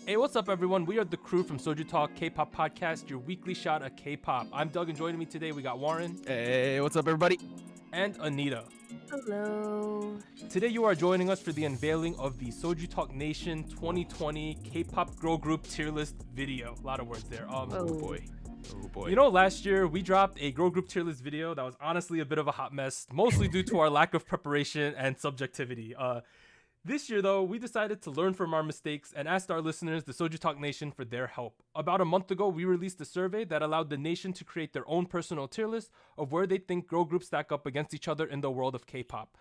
Hey, what's up, everyone? We are the crew from SojuTalk Kpop Podcast, your weekly shot of K-pop. I'm Doug, and joining me today, we got Warren. Hey, what's up, everybody? And Anita. Hello. Today, you are joining us for the unveiling of the SojuTalk Nation 2020 K-pop girl group tier list video. A lot of words there. Oh boy. Oh boy. You know, last year we dropped a girl group tier list video that was honestly a bit of a hot mess, mostly due to our lack of preparation and subjectivity. This year, though, we decided to learn from our mistakes and asked our listeners, the SojuTalk Nation, for their help. About a month ago, we released a survey that allowed the nation to create their own personal tier list of where they think girl groups stack up against each other in the world of K-pop.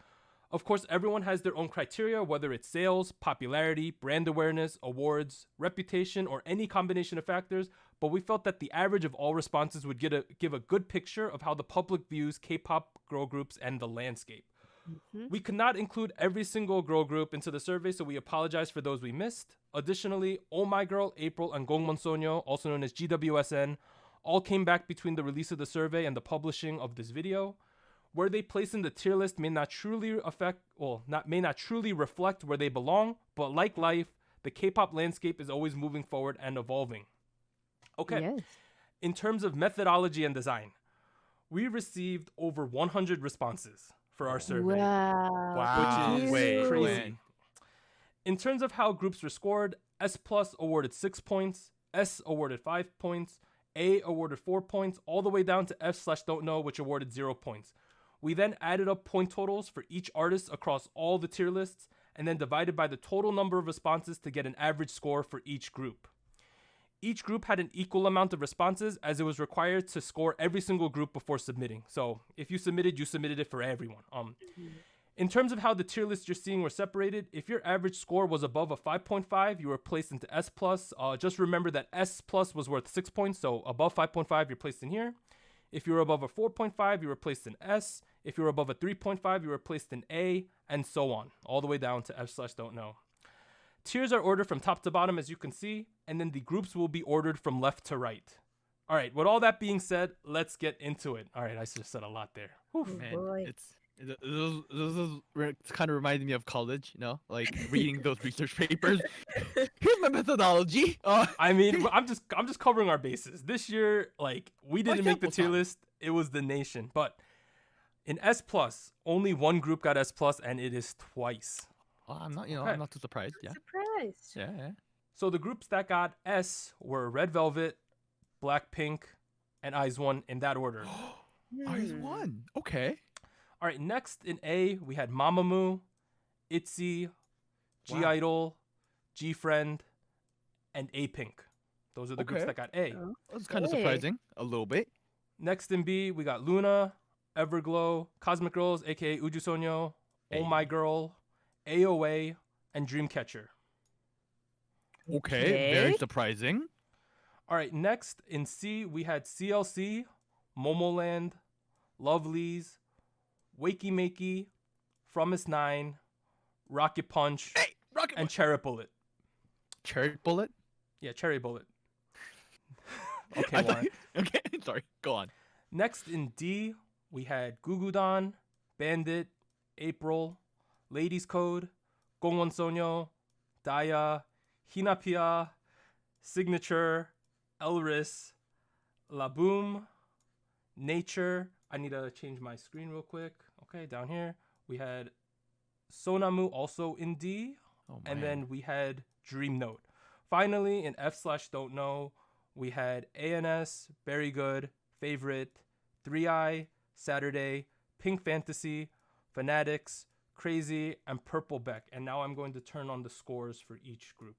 Of course, everyone has their own criteria, whether it's sales, popularity, brand awareness, awards, reputation, or any combination of factors, but we felt that the average of all responses would give a good picture of how the public views K-pop girl groups and the landscape. We could not include every single girl group into the survey, so we apologize for those we missed. Additionally, Oh My Girl, April, and Gongmun Sonyo, also known as GWSN, all came back between the release of the survey and the publishing of this video. Where they place in the tier list may not truly reflect where they belong, but like life, the K-pop landscape is always moving forward and evolving. Okay, Yes. in terms of methodology and design, we received over 100 responses for our survey. Wow. Which is Wait, crazy. wait. In terms of how groups were scored, S Plus awarded 6 points, S awarded 5 points, A awarded 4 points, all the way down to F/don't know, which awarded 0 points. We then added up point totals for each artist across all the tier lists, and then divided by the total number of responses to get an average score for each group. Each group had an equal amount of responses, as it was required to score every single group before submitting. So if you submitted it for everyone. In terms of how the tier lists you're seeing were separated, if your average score was above a 5.5, you were placed into S+. Just remember that S+ was worth 6 points, so above 5.5, you're placed in here. If you were above a 4.5, you were placed in S. If you were above a 3.5, you were placed in A, and so on, all the way down to F/don't know. Tiers are ordered from top to bottom, as you can see, and then the groups will be ordered from left to right. All right, with all that being said, let's get into it. All right, I just said a lot there. Whew. Man, boy. it's kind of reminding me of college, you know, like reading those research papers. Here's my methodology. I mean, I'm just covering our bases. This year, like, we didn't make the tier list. It was the nation. But in S+, only one group got S+, and it is twice. I'm not, Okay. I'm not too surprised. Yeah, Surprise. yeah. So the groups that got S were Red Velvet, Blackpink, and IZ*ONE in that order. Eyes one. Okay. All right, next in A, we had Mamamoo, ITZY, G-Idol, G-Friend, and A-Pink. Those are the groups Okay. that got A. Oh. That's kind of Okay. surprising. A little bit. Next in B, we got Luna, Everglow, Cosmic Girls, aka Uju Sonyo, Oh My Girl, AOA, and Dreamcatcher. Okay. Very surprising. All right, next in C, we had CLC, Momoland, Lovelies, Wakey Makey, Fromis 9, Rocket Punch, Hey, rocket. and Cherry Bullet. Cherry bullet. Yeah, Cherry Bullet. I Okay, thought- Warren. Okay. Sorry. Go on. Next in D, we had Gugudan, Bandit, April, Ladies Code, Gongwon Sonyo, Daya, Hinapia, Signature, Elris, Laboom, Nature. I need to change my screen real quick. Okay, down here. We had Sonamu also in D, Oh, and man. then we had Dream Note. Finally, in F/don't know, we had ANS, Very Good, Favorite, 3i, Saturday, Pink Fantasy, Fanatics, Crazy, and Purple Beck. And now I'm going to turn on the scores for each group.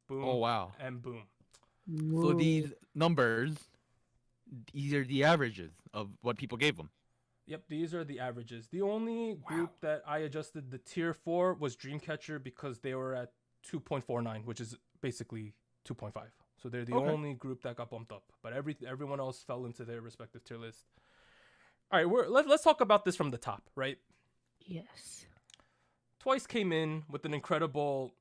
Boom. Oh wow. And boom. So these numbers, these are the averages of what people gave them. Yep, these are the averages. The only group that I adjusted the tier for was Dreamcatcher because they were at 2.49, which is basically 2.5. So they're the Okay. only group that got bumped up. But everyone else fell into their respective tier list. All right, let's talk about this from the top, right? Yes. Twice came in with an incredible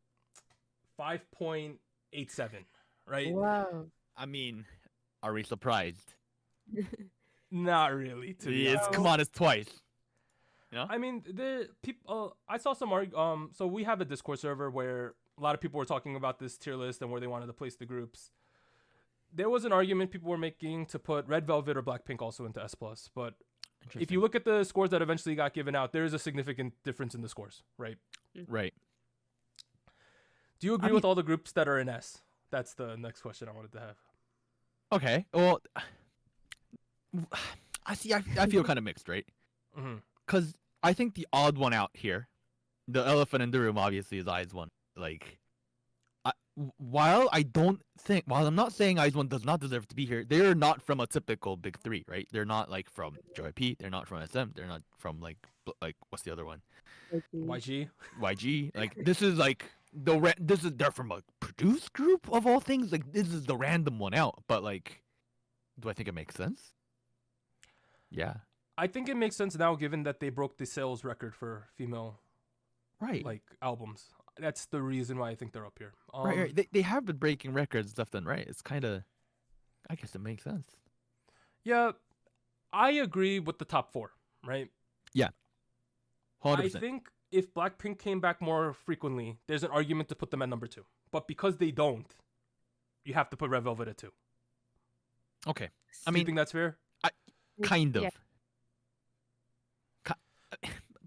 5.87, right? Wow. I mean, are we surprised? Not really, to be It's honest. come on, it's twice. I mean, the people. I saw some so we have a Discord server where a lot of people were talking about this tier list and where they wanted to place the groups. There was an argument people were making to put Red Velvet or Blackpink also into S+, but if you look at the scores that eventually got given out, there is a significant difference in the scores, right? Right. Do you agree with all the groups that are in S? That's the next question I wanted to have. Okay. Well, I feel kind of mixed, right? Because I think the odd one out here, the elephant in the room, obviously, is IZ*ONE. Like, while I'm not saying IZ*ONE does not deserve to be here, they're not from a typical big three, right? They're not like from JYP. They're not from SM. They're not from like what's the other one? YG. Like, this is like they're from a produced group of all things. Like, this is the random one out. But like, do I think it makes sense? Yeah. I think it makes sense now, given that they broke the sales record for female, like, albums. That's the reason why I think they're up here. Right. They have been breaking records left and right. It's kind of, I guess it makes sense. Yeah, I agree with the top four, right? Yeah. 100%. I think if Blackpink came back more frequently, there's an argument to put them at number 2. But because they don't, you have to put Red Velvet at 2. Okay. Do you think that's fair? Kind of. Yeah.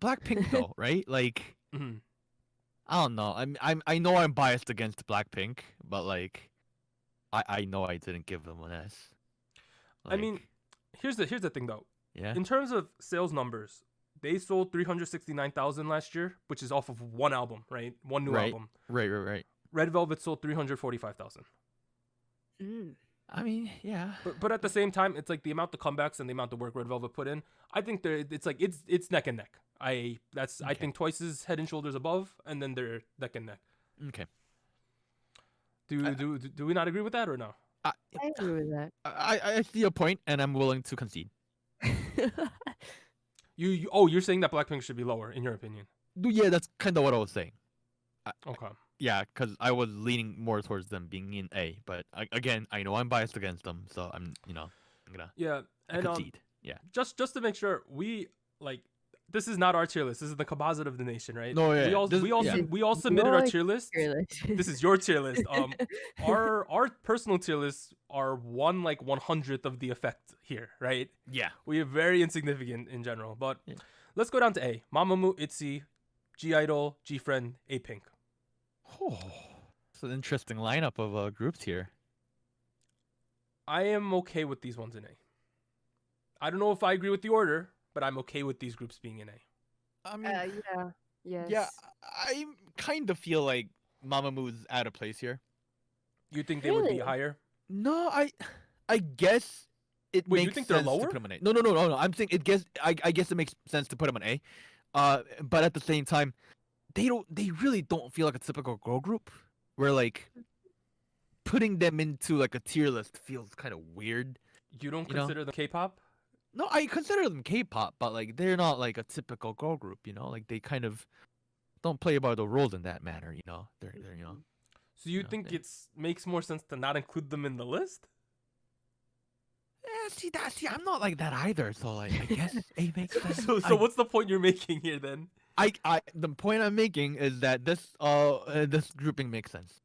Blackpink though, right? Like, I don't know. I know I'm biased against Blackpink, but like, I know I didn't give them an S. I mean, here's the thing though. Yeah. In terms of sales numbers, they sold 369,000 last year, which is off of one album, right? One new album. Right. Red Velvet sold 345,000. I mean, yeah. But at the same time, it's like the amount of comebacks and the amount of work Red Velvet put in. I think it's neck and neck. I think Twice is head and shoulders above, and then they're neck and neck. Okay. Do we not agree with that or no? I agree with that. I see a point, and I'm willing to concede. You're saying that Blackpink should be lower in your opinion? Yeah, that's kind of what I was saying. Okay. Yeah, because I was leaning more towards them being in A, but again, I know I'm biased against them, so I'm gonna concede. Yeah. Just to make sure, this is not our tier list. This is the composite of the nation, right? No, yeah. We all submitted our tier list. List. This is your tier list. Our personal tier lists are 1/100th of the effect here, right? Yeah. We are very insignificant in general, but let's go down to A. Mamamoo, ITZY, G-Idol, G-Friend, A-Pink. Oh, it's an interesting lineup of groups here. I am okay with these ones in A. I don't know if I agree with the order, but I'm okay with these groups being in A. I mean, Yes. yeah, I kind of feel like Mamamoo's out of place here. You think they would be higher? No, I guess it Wait, makes you think sense they're lower? to put them in A. No. I'm saying I guess it makes sense to put them in A. But at the same time, they really don't feel like a typical girl group. Where like putting them into like a tier list feels kind of weird. You don't consider them K-pop? No, I consider them K-pop, but like they're not like a typical girl group, Like they kind of don't play by the rules in that manner, They're So you think it makes more sense to not include them in the list? Yeah, see, I'm not like that either. So like, I guess A makes sense. So what's the point you're making here then? The point I'm making is that this grouping makes sense.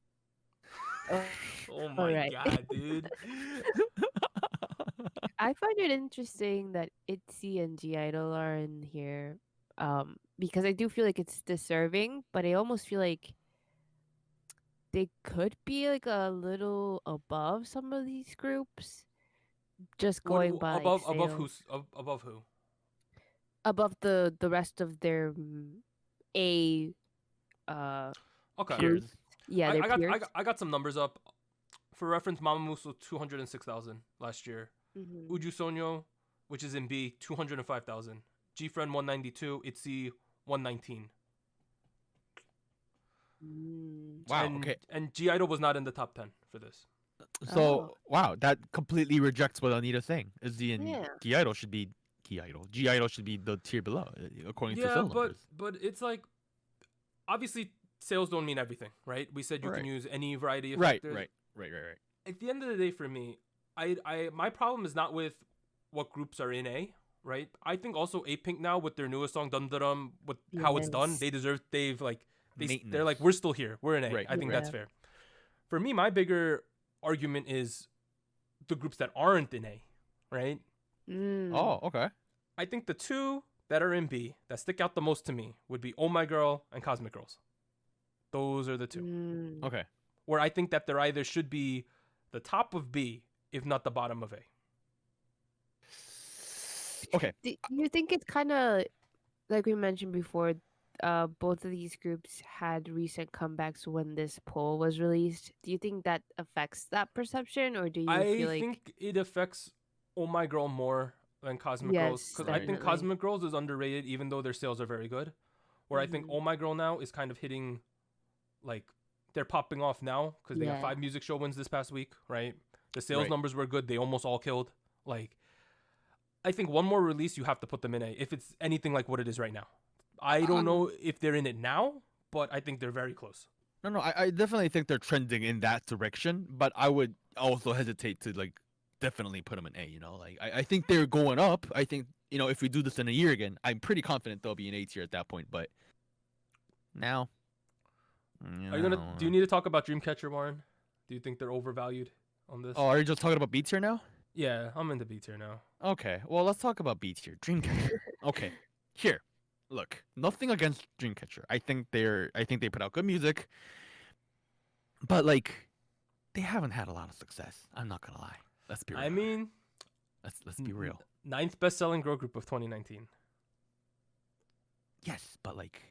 Oh my god, dude. I find it interesting that ITZY and G-Idol are in here, because I do feel like it's deserving, but I almost feel like they could be like a little above some of these groups. Just going by above sales. above who? Above the rest of their A. Okay. Peers. Yeah, their peers. I got some numbers up. For reference, Mamamoo sold 206,000 last year. Uju Sonyo, which is in B, 205,000. G-Friend 192, ITZY 119. Wow. And, Okay. And G-Idol was not in the top 10 for this. So wow, that completely rejects what Anita's saying. ITZY and Yeah. G-Idol should be G-Idol. G-Idol should be the tier below, according to sales numbers. but it's like, obviously sales don't mean everything, right? We said you can use any variety of Right. factors. Right. At the end of the day, for me, my problem is not with what groups are in A, right? I think also A-Pink now with their newest song Dum Dum, with how it's done, Yes. they've they're like, we're still here. We're an A. Right. I think that's Yeah. fair. For me, my bigger argument is the groups that aren't in A, right? Oh, okay. I think the two that are in B that stick out the most to me would be Oh My Girl and Cosmic Girls. Those are the two. Okay. Where I think that there either should be the top of B, if not the bottom of A. Okay. Do you think it's kind of like we mentioned before? Both of these groups had recent comebacks when this poll was released. Do you think that affects that perception, or do you feel I like think it affects Oh My Girl more than Cosmic Girls. Yes, Because I think definitely. Cosmic Girls is underrated, even though their sales are very good. Where I think Mhm. Oh My Girl now is kind of hitting, like, they're popping off now because they got Yeah. 5 music show wins this past week, right? The sales Right. numbers were good. They almost all killed. Like, I think one more release, you have to put them in A if it's anything like what it is right now. I don't know if they're in it now, but I think they're very close. No, I definitely think they're trending in that direction, but I would also hesitate to like definitely put them in A. You know, like I think they're going up. I think if we do this in a year again, I'm pretty confident they'll be an A tier at that point. But now, Are you gonna? Do you need to talk about Dreamcatcher, Warren? Do you think they're overvalued on this? Oh, are you just talking about B tier now? Yeah, I'm into B tier now. Okay, well let's talk about B tier. Dreamcatcher. Okay, here. Look, nothing against Dreamcatcher. I think they put out good music, but like, they haven't had a lot of success. I'm not gonna lie. Let's be real. I mean, let's be real. 9th best-selling girl group of 2019. Yes, but like,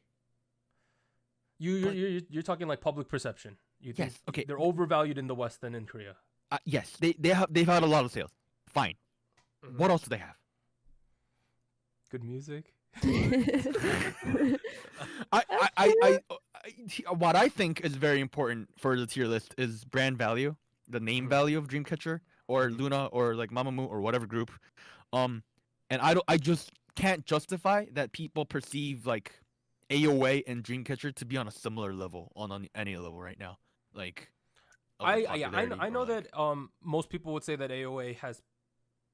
You're talking like public perception. You think yes, okay. they're overvalued in the West than in Korea. Yes, they've had a lot of sales. Fine. Mhm. What else do they have? Good music. What I think is very important for the tier list is brand value, the name Mhm. value of Dreamcatcher or Luna or like Mamamoo or whatever group. And I just can't justify that people perceive like AOA and Dreamcatcher to be on a similar level on any level right now. Like, of popularity I or, know like- that most people would say that AOA has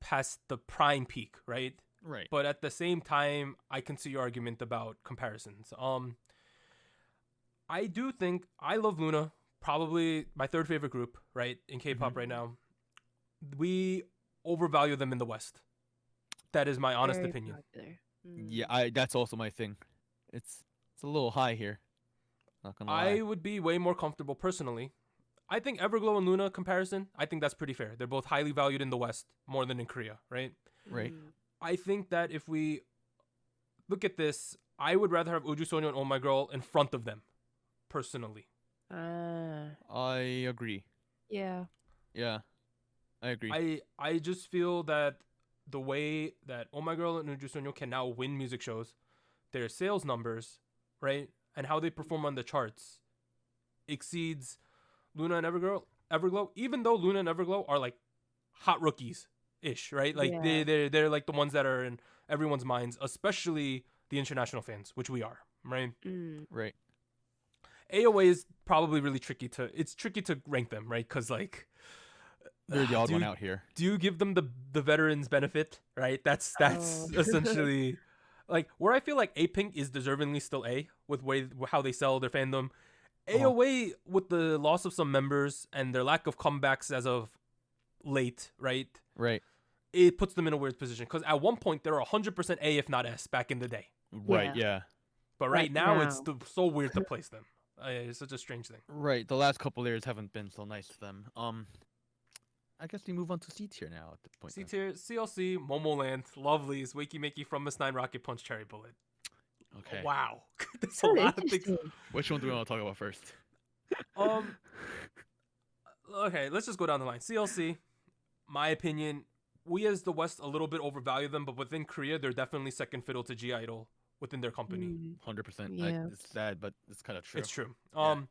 passed the prime peak, right? right. But at the same time, I can see your argument about comparisons. I do think I love Luna, probably my third favorite group, right, in K-pop Mhm. right now. We overvalue them in the West. That is my honest Very opinion. popular. Yeah, that's also my thing. It's a little high here. Not gonna lie. I would be way more comfortable personally. I think Everglow and Luna comparison, I think that's pretty fair. They're both highly valued in the West more than in Korea, right? Right. I think that if we look at this, I would rather have Uju Sonyo and Oh My Girl in front of them, personally. I agree. Yeah. Yeah, I agree. I just feel that the way that Oh My Girl and Uju Sonyo can now win music shows, their sales numbers, right, and how they perform on the charts exceeds Luna and Everglow, even though Luna and Everglow are like hot rookies ish, right? Like Yeah. they're like the ones that are in everyone's minds, especially the international fans, which we are, right? Right. AOA is probably really tricky to rank them, right? Because like They're the odd do one you- out here. do you give them the veterans benefit, right? That's Oh. essentially like where I feel like A-Pink is deservingly still A with how they sell their fandom. AOA with the loss of some members and their lack of comebacks as of late, right? Right. It puts them in a weird position because at one point they were 100% A if not S back in the day, Right. Yeah. but right Right now it's now. so weird to place them. It's such a strange thing. Right. The last couple years haven't been so nice to them. I guess we move on to C tier now at this point. C then. tier, CLC, Momoland, Lovelies, Wakey Makey, From Miss 9, Rocket Punch, Cherry Bullet. Okay. Wow, that's a So lot of things. interesting. Which one do we want to talk about first? Okay, let's just go down the line. CLC, my opinion, we as the West a little bit overvalue them, but within Korea, they're definitely second fiddle to G Idol within their company. 100%. Yeah. It's sad, but it's kind of true. It's true. Yeah.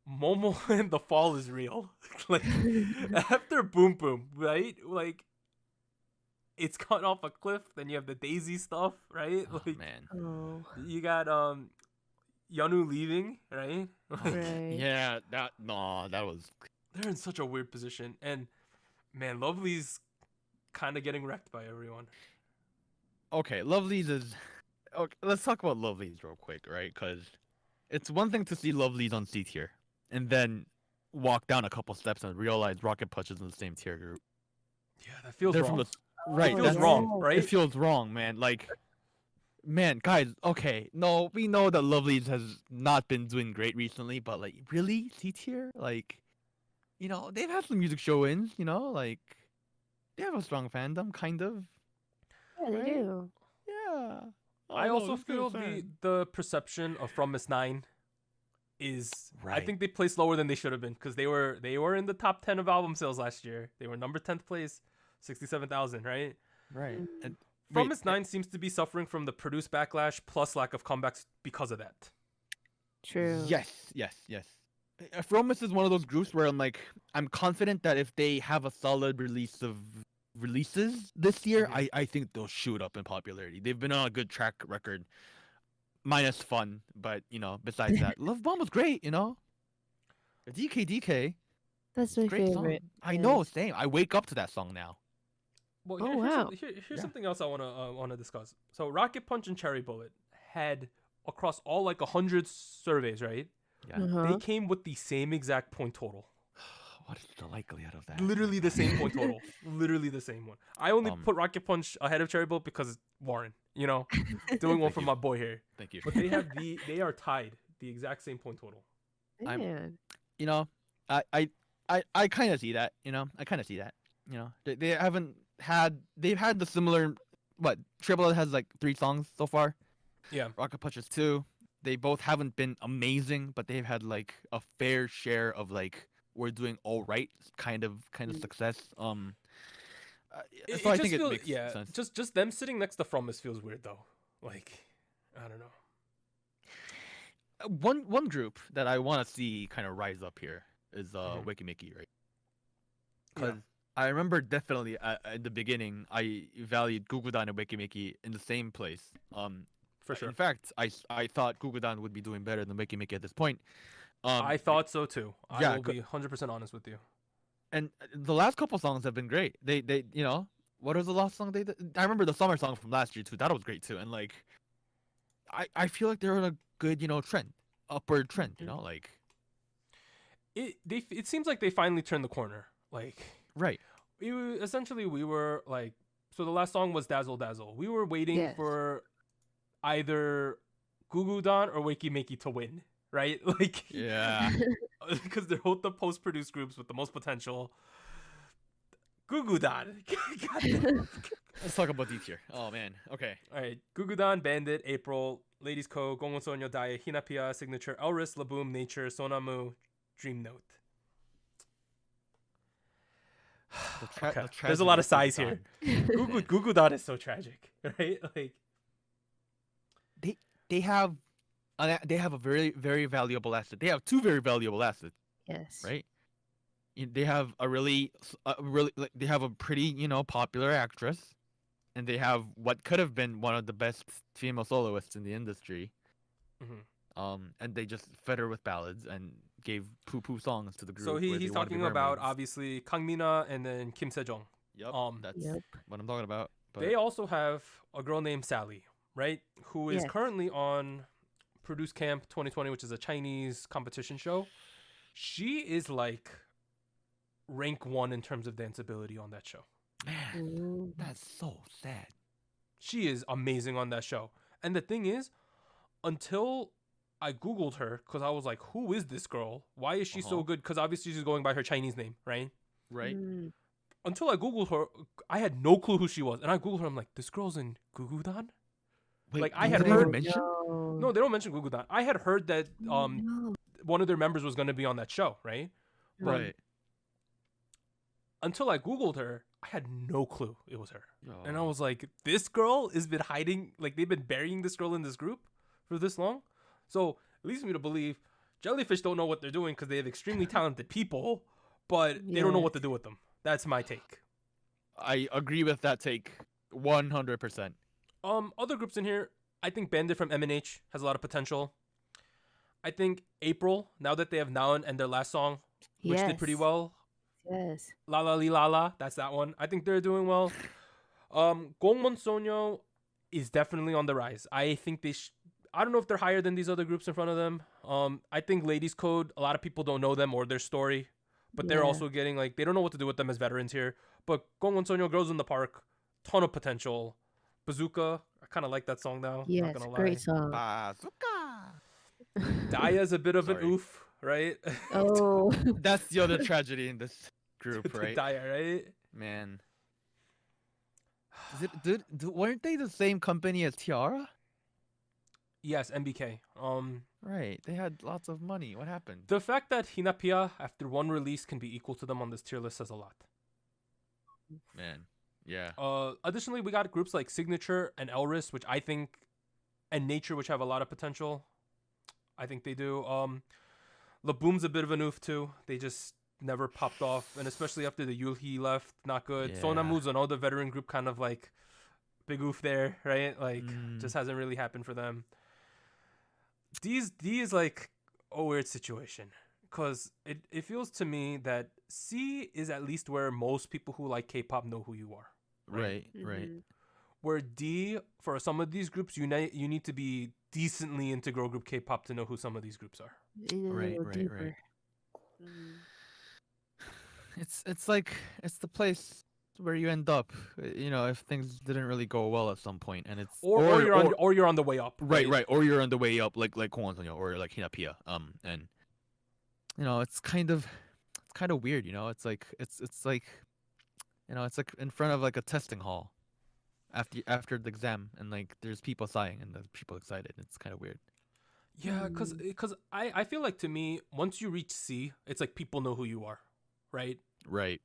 Momo and the fall is real. Like after Boom Boom, right? Like it's gone off a cliff. Then you have the Daisy stuff, right? Oh, Like man. Oh. you got Yanu leaving, right? Like, Right. Yeah. That was. they're in such a weird position, and man, Lovely's kind of getting wrecked by everyone. Okay. Lovelies is. Okay. Let's talk about Lovelies real quick, right? Because It's one thing to see Lovelyz on C tier, and then walk down a couple steps and realize Rocket Punch is in the same tier group. Yeah, that feels They're wrong. from right. It feels That's wrong, right? It feels wrong, man. Like, man, guys. Okay, no, we know that Lovelyz has not been doing great recently, but like, really, C tier? Like, they've had some music show-ins. Like, they have a strong fandom, kind of. Yeah, they Right? do. Yeah. I Oh, also it's good feel fan. the perception of From Miss 9 is I Right. think they placed lower than they should have been because they were in the top 10 of album sales last year. They were number 10th place, 67,000, right? Right. Mm. And From wait, Miss 9 seems to be suffering from the produced backlash plus lack of comebacks because of that. True. Yes. Fromis is one of those groups where I'm confident that if they have a solid release of releases this year, Mhm. I think they'll shoot up in popularity. They've been on a good track record, minus Fun, but besides that, Love Bomb was great. DK, That's my great favorite. song. I know, same. I wake up to that song now. Well, Oh, here's wow. here's Yeah. something else I wanna discuss. So Rocket Punch and Cherry Bullet had across all like 100 surveys, right? Yeah. Uh-huh. They came with the same exact point total. What is the likelihood of that? Literally the same point total. Literally the same one. I only Um, put Rocket Punch ahead of Cherry Bullet because Warren, doing one Thank for you. my boy here. Thank you. But they are tied the exact same point total. I'm- Man. I kind of see that. I kind of see that. They've had the similar. What Triple has like 3 songs so far. Yeah. Rocket Punch is 2. They both haven't been amazing, but they've had like a fair share of like we're doing all right kind of success. So I think it makes sense. Just them sitting next to Fromis feels weird though. Like, I don't know. One group that I want to see kind of rise up here is Mhm. Wikimiki, right? Yeah. Because I remember definitely at the beginning I valued Gugudan and Wikimiki in the same place. For sure. In fact, I thought Gugudan would be doing better than Wikimiki at this point. I thought so too. yeah, I will be 100% honest with you. And the last couple songs have been great. They what was the last song they did? I remember the summer song from last year too. That was great too. And like I feel like they're on a good, trend. Upward trend, like It seems like they finally turned the corner. Like, right. we were like, so the last song was Dazzle Dazzle. We were waiting Yes. for either Gugudan or Wikimiki to win, right? Like, Yeah. because they're both the post-produced groups with the most potential. Gugudan. Goddamn. Let's talk about these here. Oh man. Okay. All right, Gugudan, Bandit, April, Ladies Co, Gongon Sonyo, Dae, Hinapia, Signature, Elris, Laboom, Nature, Sonamu, Dream Note. Okay, the there's a lot of tragedy size here. Gugudan. Gugudan is so tragic, right? Like, They have a very, very valuable asset. They have 2 very valuable assets, Yes. right? They have they have a pretty, popular actress, and they have what could have been one of the best female soloists in the industry. Mhm. And they just fed her with ballads and gave poo songs to the group. so where they he's wanted to be talking about mermaids. obviously Kang Mina and then Kim Sejong. Yep, that's Yep. what I'm talking about. But They also have a girl named Sally, right? Who is Yes. currently on Produce Camp 2020, which is a Chinese competition show. She is like rank 1 in terms of danceability on that show. man, Ooh. that's so sad. She is amazing on that show. And the thing is, until I Googled her, because I was like, who is this girl? Why is she so Uh-huh. good? Because obviously she's going by her Chinese name, right? Right? Mm. Until I Googled her, I had no clue who she was. And I Googled her, I'm like, this girl's in Gugudan? Wait, Like, I you had didn't heard- even mention. No, they don't mention Gugudan. I had heard that No. one of their members was going to be on that show, right? Right. Until I Googled her, I had no clue it was her. And I Oh. was like, this girl has been hiding, like they've been burying this girl in this group for this long. So it leads me to believe Jellyfish don't know what they're doing because they have extremely talented people, but they don't know what to do with them. That's my take. I agree with that take 100%. Other groups in here, I think Bandit from MNH has a lot of potential. I think April, now that they have Naon and their last song, which did pretty Yes. well. Yes. La La Li La La, that's that one. I think they're doing well. Gongmon Sonyo is definitely on the rise. I think I don't know if they're higher than these other groups in front of them. I think Ladies Code, a lot of people don't know them or their story, but they're also getting like, they don't know what to do with them as veterans here. But Gongwon Sonyo, Girls in the Park, ton of potential. Bazooka, I kind of like that song now. Yeah, not it's gonna a lie. great song. Bazooka. Daya's a bit of an Sorry. oof, right? Oh, That's the other tragedy in this group, right? Daya, right? Man. Weren't they the same company as Tiara? Yes, MBK. Right. They had lots of money. What happened? The fact that Hinapia, after one release, can be equal to them on this tier list says a lot. Man. Yeah. Additionally, we got groups like Signature and Elris, which I think, and Nature, which have a lot of potential. I think they do. Laboom's a bit of an oof too. They just never popped off, and especially after the Yulhi left, not good. Yeah. Sonamu's another veteran group, kind of like big oof there, right? Like just hasn't really happened for them. D is like a weird situation because it feels to me that C is at least where most people who like K-pop know who you are. Right. mhm. Where D, for some of these groups, you need to be decently into girl group K-pop to know who some of these groups are. In a Right, little right. deeper. Mm. It's like it's the place where you end up, if things didn't really go well at some point, and it's Or you're on the way up. right, or you're on the way up, like Kwon Sonyo or like Hinapia, and it's kind of weird, it's like it's like in front of like a testing hall after the exam, and like there's people sighing and there's people excited. It's kind of weird. Yeah, because I feel like, to me, once you reach C, it's like people know who you are, right? Right.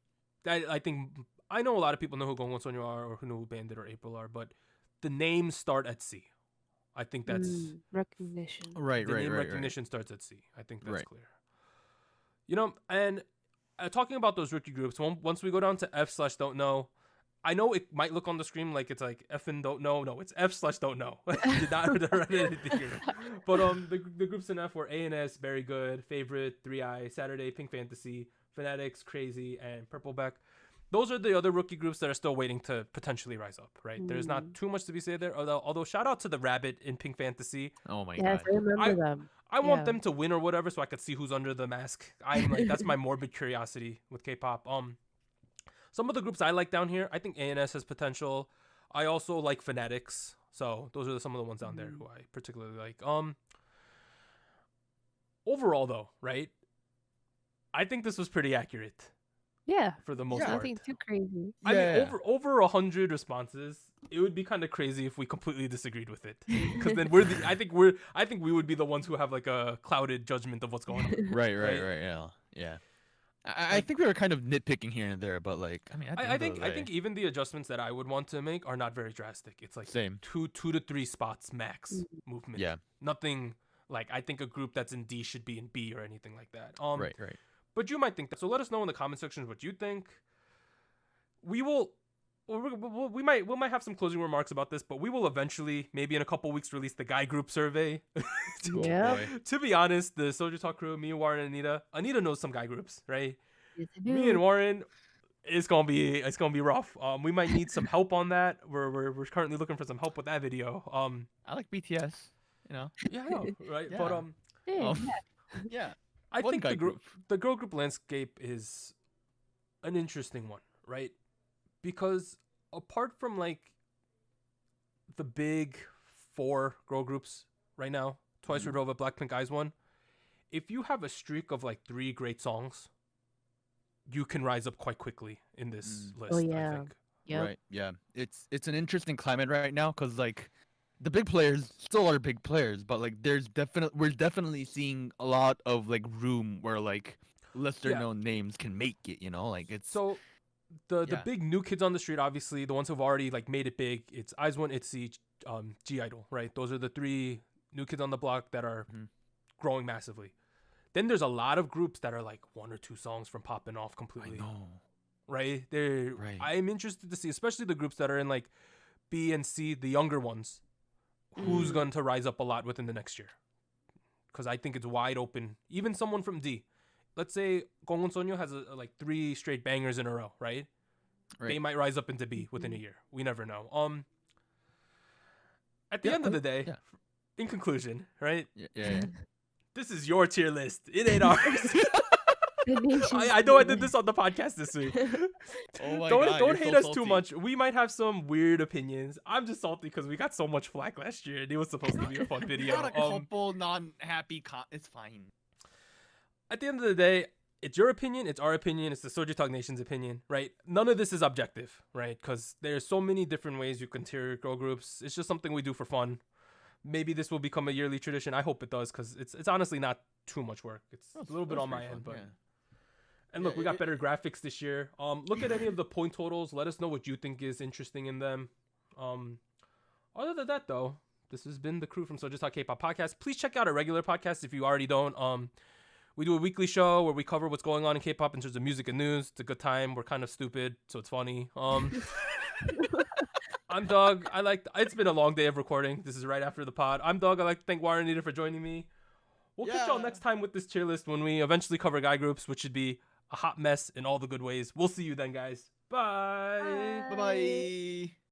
I think I know a lot of people know who Gongwon Sonyo are or who know who Bandit or April are, but the names start at C. I think that's recognition. Right. the Right. name Right. recognition starts at C. I think that's Right. clear. And talking about those rookie groups, once we go down to F/don't know, I know it might look on the screen like it's like F and don't know. No, it's F/don't know. Did not write anything here. But the groups in F were ANS, Very Good, Favorite, 3i, Saturday, Pink Fantasy, Fanatics, Crazy, and Purpleback. Those are the other rookie groups that are still waiting to potentially rise up, right? There's not too much to be said there. Although shout out to the Rabbit in Pink Fantasy. Oh my Yes, god. I remember them. I want Yeah. them to win or whatever, so I could see who's under the mask. I'm like, that's my morbid curiosity with K-pop. Some of the groups I like down here, I think ANS has potential. I also like Fanatics, so those are some of the ones down there who I particularly like. Overall, though, right? I think this was pretty accurate Yeah. for the most Yeah. part. Nothing too crazy. I mean, Yeah. over 100 responses, it would be kind of crazy if we completely disagreed with it, because then I think we would be the ones who have like a clouded judgment of what's going on. Right. Right. Yeah. I think we were kind of nitpicking here and there, but like, I mean, at the I end of the think day, even the adjustments that I would want to make are not very drastic. It's like Same. two to three spots max movement. Yeah. Nothing like, I think a group that's in D should be in B or anything like that. Right. But you might think that. So let us know in the comment section what you think. We might have some closing remarks about this, but we will eventually, maybe in a couple weeks, release the guy group survey. Yeah. Boy. To be honest, the SojuTalk Crew, me, Warren, and Anita knows some guy groups, right? Yes, I Me do. and Warren, it's gonna be rough. We might need some help on that. We're currently looking for some help with that video. I like BTS. Yeah, I know, right? Yeah. But Yeah. Yeah. I One think guy the girl group landscape is an interesting one, right? Because apart from like the big 4 girl groups right now, Twice Red Velvet, Blackpink, IZ*ONE, if you have a streak of like 3 great songs, you can rise up quite quickly in this list. Oh, I yeah. think. Yep. Right. Yeah. It's an interesting climate right now because like the big players still are big players, but like we're definitely seeing a lot of like room where like lesser known names can make it. Like it's So the Yeah. big new kids on the street, obviously the ones who've already like made it big, it's IZ*ONE, ITZY, G-Idol, right? Those are the 3 new kids on the block that are growing massively. Then there's a lot of groups that are like 1 or 2 songs from popping off I completely, know. right? Right. I'm interested to see, especially the groups that are in like B and C, the younger ones, who's going to rise up a lot within the next year. Because I think it's wide open. Even someone from D. Let's say Gongwon Sonyo has like 3 straight bangers in a row, right? They might rise up into B within a year. We never know. At the end of the day, in conclusion, right? Yeah. This is your tier list. It ain't ours. The nation's I know I tier did this on the podcast this week. Oh my don't God, don't you're hate so us too salty. much. We might have some weird opinions. I'm just salty because we got so much flack last year and it was supposed to be a fun video. Got a couple non-happy it's fine. At the end of the day, it's your opinion, it's our opinion, it's the SojuTalk Nation's opinion, right? None of this is objective, right? Because there's so many different ways you can tier girl groups. It's just something we do for fun. Maybe this will become a yearly tradition. I hope it does, because it's honestly not too much work. It's a little bit on my end, but. Yeah. And look, we got better graphics this year. Look at any of the point totals. Let us know what you think is interesting in them. Other than that, though, this has been the crew from SojuTalk Kpop Podcast. Please check out our regular podcast if you already don't. We do a weekly show where we cover what's going on in K-pop in terms of music and news. It's a good time. We're kind of stupid, so it's funny. I'm Doug. It's been a long day of recording. This is right after the pod. I'm Doug. I'd like to thank Warren Nita for joining me. We'll catch y'all next time with this tier list when we eventually cover guy groups, which should be a hot mess in all the good ways. We'll see you then, guys. Bye. Bye-bye.